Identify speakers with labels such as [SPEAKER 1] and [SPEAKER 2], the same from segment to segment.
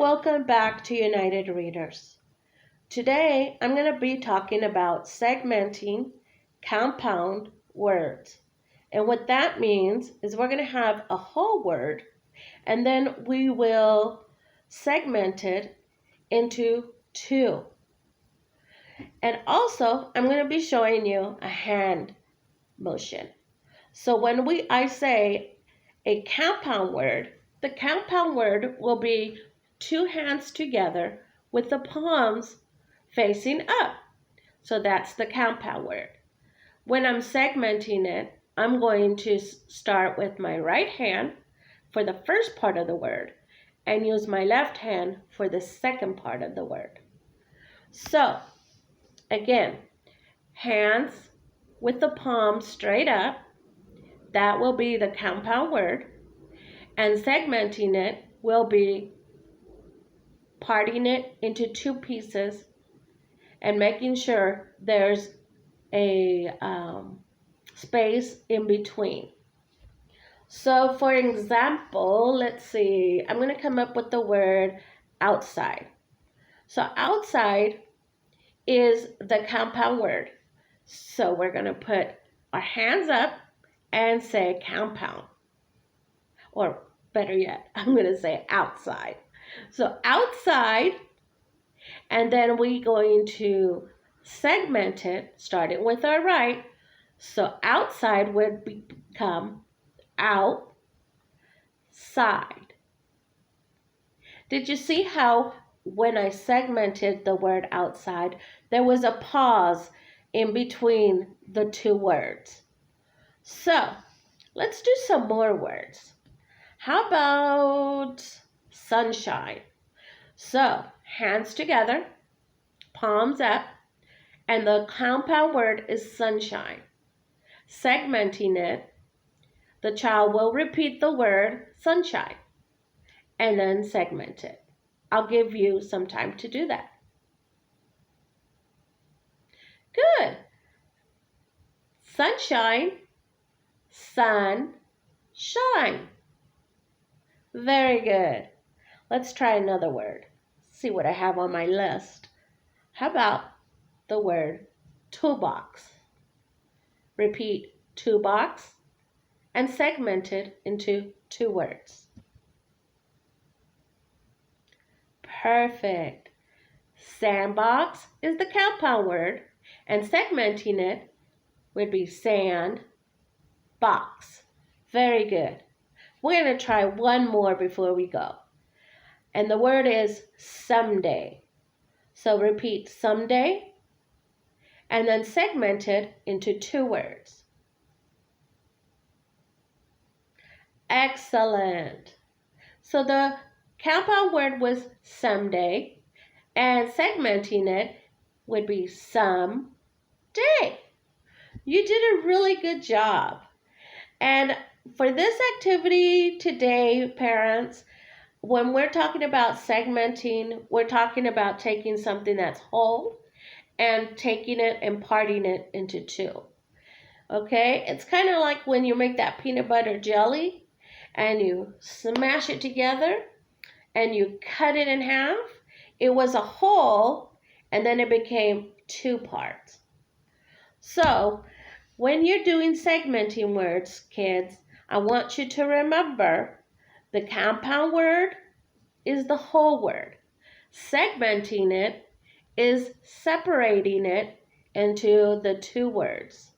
[SPEAKER 1] Welcome back to United Readers. Today I'm going to be talking about segmenting compound words. And what that means is we're going to have a whole word and then we will segment it into two. And also I'm going to be showing you a hand motion. So when I say a compound word, the compound word will be two hands together with the palms facing up. So that's the compound word. When I'm segmenting it, I'm going to start with my right hand for the first part of the word and use my left hand for the second part of the word. So again, hands with the palms straight up, that will be the compound word, and segmenting it will be parting it into two pieces and making sure there's a space in between. So for example, let's see, I'm going to come up with the word outside. So outside is the compound word. So we're going to put our hands up and say compound. Or better yet, I'm going to say outside. So outside, and then we're going to segment it, starting with our right. So outside would become outside. Did you see how when I segmented the word outside, there was a pause in between the two words? So let's do some more words. How about sunshine? So hands together, palms up, and the compound word is sunshine. Segmenting it, the child will repeat the word sunshine and then segment it. I'll give you some time to do that. Good. Sunshine, sun, shine. Very good. Let's try another word. See what I have on my list. How about the word toolbox? Repeat toolbox and segment it into two words. Perfect. Sandbox is the compound word, and segmenting it would be sand box. Very good. We're going to try one more before we go. And the word is someday. So repeat someday and then segment it into two words. Excellent. So the compound word was someday and segmenting it would be someday. You did a really good job. And for this activity today, parents, when we're talking about segmenting, we're talking about taking something that's whole and taking it and parting it into two. Okay? It's kind of like when you make that peanut butter jelly and you smash it together and you cut it in half. It was a whole and then it became two parts. So when you're doing segmenting words, kids, I want you to remember the compound word is the whole word. Segmenting it is separating it into the two words.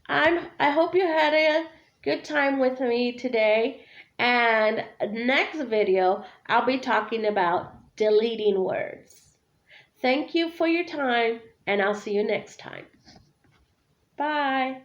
[SPEAKER 1] I hope you had a good time with me today. And next video, I'll be talking about deleting words. Thank you for your time, and I'll see you next time. Bye.